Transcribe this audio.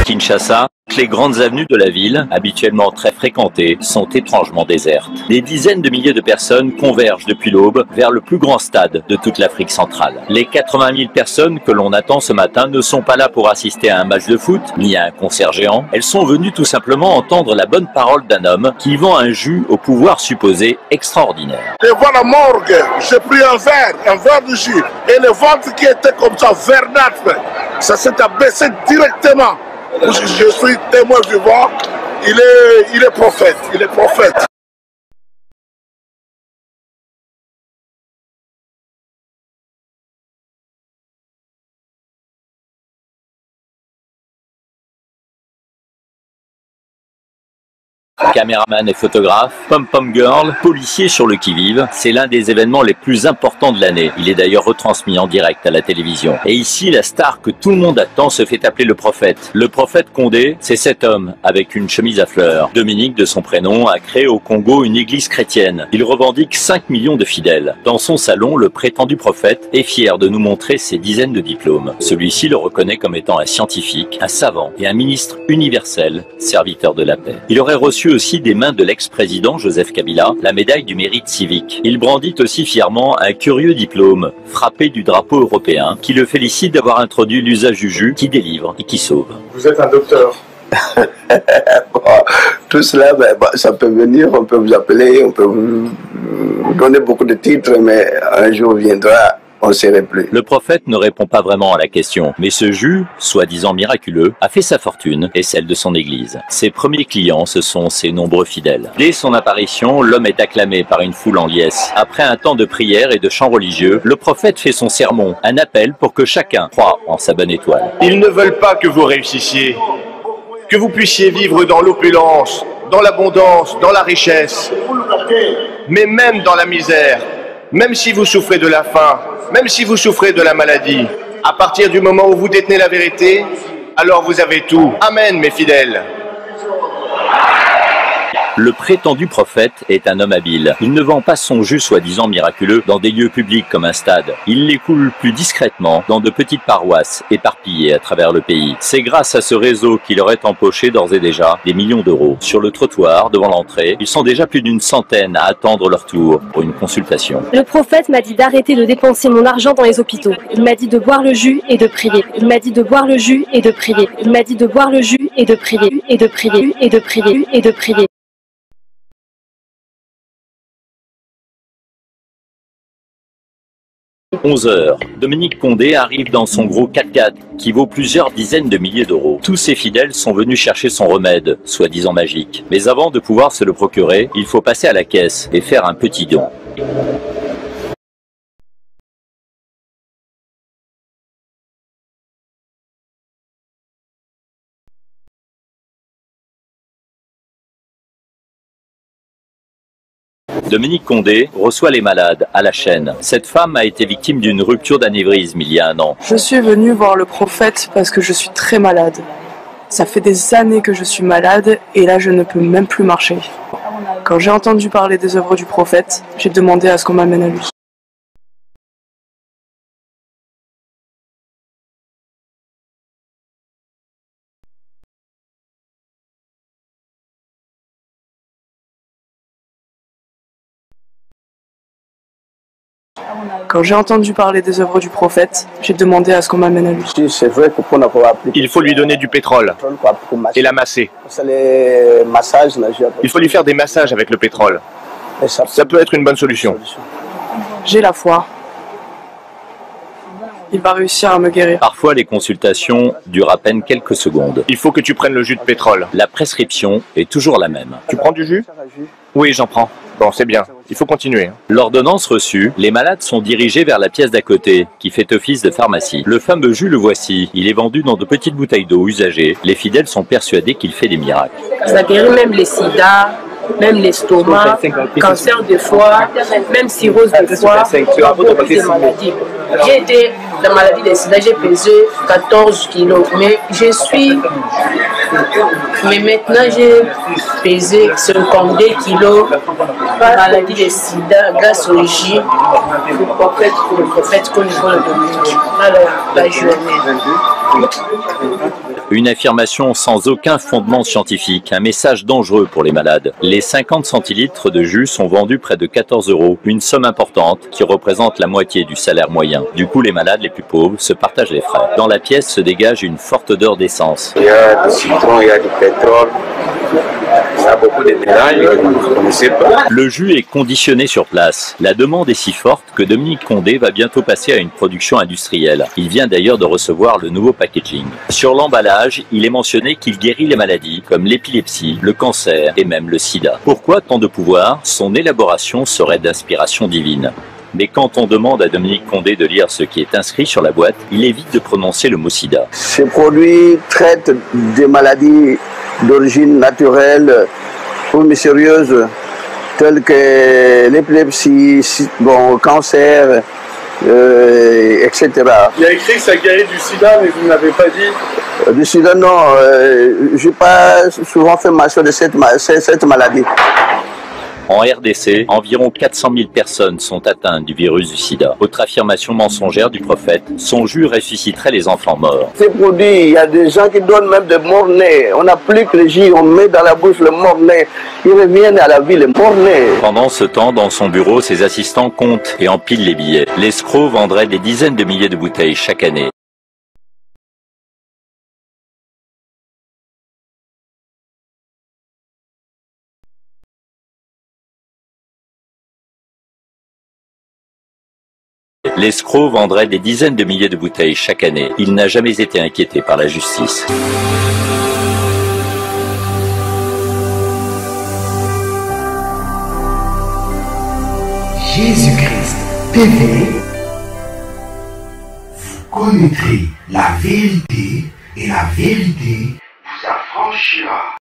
Kinshasa, les grandes avenues de la ville, habituellement très fréquentées, sont étrangement désertes. Des dizaines de milliers de personnes convergent depuis l'aube vers le plus grand stade de toute l'Afrique centrale. Les 80 000 personnes que l'on attend ce matin ne sont pas là pour assister à un match de foot, ni à un concert géant. Elles sont venues tout simplement entendre la bonne parole d'un homme qui vend un jus au pouvoir supposé extraordinaire. Devant la morgue, j'ai pris un verre de jus, et le ventre qui était comme ça, verdâtre, ça s'est abaissé directement. Je suis témoin vivant, il est prophète, il est prophète. Caméraman et photographe, Pom-Pom Girl, policier sur le qui-vive, c'est l'un des événements les plus importants de l'année. Il est d'ailleurs retransmis en direct à la télévision. Et ici, la star que tout le monde attend se fait appeler le prophète. Le prophète Condé, c'est cet homme avec une chemise à fleurs. Dominique, de son prénom, a créé au Congo une église chrétienne. Il revendique 5 millions de fidèles. Dans son salon, le prétendu prophète est fier de nous montrer ses dizaines de diplômes. Celui-ci le reconnaît comme étant un scientifique, un savant et un ministre universel, serviteur de la paix. Il aurait reçu aussi des mains de l'ex-président Joseph Kabila la médaille du mérite civique. Il brandit aussi fièrement un curieux diplôme frappé du drapeau européen qui le félicite d'avoir introduit l'usage du jus qui délivre et qui sauve. Vous êtes un docteur. Bon, tout cela, ça peut venir, on peut vous appeler, on peut vous donner beaucoup de titres, mais un jour viendra, on ne saurait plus. Le prophète ne répond pas vraiment à la question, mais ce jus, soi-disant miraculeux, a fait sa fortune et celle de son église. Ses premiers clients, ce sont ses nombreux fidèles. Dès son apparition, l'homme est acclamé par une foule en liesse. Après un temps de prière et de chant religieux, le prophète fait son sermon, un appel pour que chacun croie en sa bonne étoile. Ils ne veulent pas que vous réussissiez, que vous puissiez vivre dans l'opulence, dans l'abondance, dans la richesse, mais même dans la misère, même si vous souffrez de la faim, même si vous souffrez de la maladie. À partir du moment où vous détenez la vérité, alors vous avez tout. Amen, mes fidèles. Le prétendu prophète est un homme habile. Il ne vend pas son jus soi-disant miraculeux dans des lieux publics comme un stade. Il l'écoule plus discrètement dans de petites paroisses éparpillées à travers le pays. C'est grâce à ce réseau qu'il aurait empoché d'ores et déjà des millions d'euros. Sur le trottoir, devant l'entrée, ils sont déjà plus d'une centaine à attendre leur tour pour une consultation. Le prophète m'a dit d'arrêter de dépenser mon argent dans les hôpitaux. Il m'a dit de boire le jus et de prier. Il m'a dit de boire le jus et de prier. Il m'a dit de boire le jus et de prier. Et de prier. Et de prier. Et de prier. 11 h, Dominique Condé arrive dans son gros 4x4 qui vaut plusieurs dizaines de milliers d'euros. Tous ses fidèles sont venus chercher son remède, soi-disant magique. Mais avant de pouvoir se le procurer, il faut passer à la caisse et faire un petit don. Dominique Condé reçoit les malades à la chaîne. Cette femme a été victime d'une rupture d'anévrisme il y a un an. Je suis venue voir le prophète parce que je suis très malade. Ça fait des années que je suis malade et là je ne peux même plus marcher. Quand j'ai entendu parler des œuvres du prophète, j'ai demandé à ce qu'on m'amène à lui. Quand j'ai entendu parler des œuvres du prophète, j'ai demandé à ce qu'on m'amène à lui. C'est vrai que pour n'avoir appris. Il faut lui donner du pétrole et la masser. Il faut lui faire des massages avec le pétrole. Ça peut être une bonne solution. J'ai la foi. Il va réussir à me guérir. Parfois, les consultations durent à peine quelques secondes. Il faut que tu prennes le jus de pétrole. La prescription est toujours la même. Tu prends du jus? Oui, j'en prends. Bon, c'est bien. Il faut continuer. L'ordonnance reçue, les malades sont dirigés vers la pièce d'à côté, qui fait office de pharmacie. Le fameux jus, le voici. Il est vendu dans de petites bouteilles d'eau usagées. Les fidèles sont persuadés qu'il fait des miracles. Ça guérit même les sida, même l'estomac, cancer de foie, même cirrhose de foie, beaucoup de maladies. J'ai été dans la maladie des sida, j'ai pesé 14 kilos, mais maintenant j'ai pesé 52 kilos maladie de sida grâce au J, le prophète que nous voulons donner. Alors, la journée. Une affirmation sans aucun fondement scientifique, un message dangereux pour les malades. Les 50 centilitres de jus sont vendus près de 14 €, une somme importante qui représente la moitié du salaire moyen. Du coup, les malades les plus pauvres se partagent les frais. Dans la pièce se dégage une forte odeur d'essence. Il y a du citron, il y a du pétrole. Il y a beaucoup de mélanges que vous ne connaissez pas. Le jus est conditionné sur place. La demande est si forte que Dominique Condé va bientôt passer à une production industrielle. Il vient d'ailleurs de recevoir le nouveau packaging. Sur l'emballage, il est mentionné qu'il guérit les maladies comme l'épilepsie, le cancer et même le sida. Pourquoi tant de pouvoir? Son élaboration serait d'inspiration divine. Mais quand on demande à Dominique Condé de lire ce qui est inscrit sur la boîte, il évite de prononcer le mot sida. Ces produits traitent des maladies d'origine naturelle ou mystérieuse, telles que l'épilepsie, le cancer, etc. Il y a écrit que ça guérit du sida, mais vous n'avez pas dit. Du sida, non. Je n'ai pas souvent fait mention de cette maladie. En RDC, environ 400 000 personnes sont atteintes du virus du sida. Autre affirmation mensongère du prophète, son jus ressusciterait les enfants morts. Ces produits, il y a des gens qui donnent même des morts-nés. On applique le jus, on met dans la bouche le mort-né. Ils reviennent à la vie, les morts-nés. Pendant ce temps, dans son bureau, ses assistants comptent et empilent les billets. L'escroc vendrait des dizaines de milliers de bouteilles chaque année. L'escroc vendrait des dizaines de milliers de bouteilles chaque année. Il n'a jamais été inquiété par la justice. Jésus-Christ TV, vous connaîtrez la vérité et la vérité vous affranchira.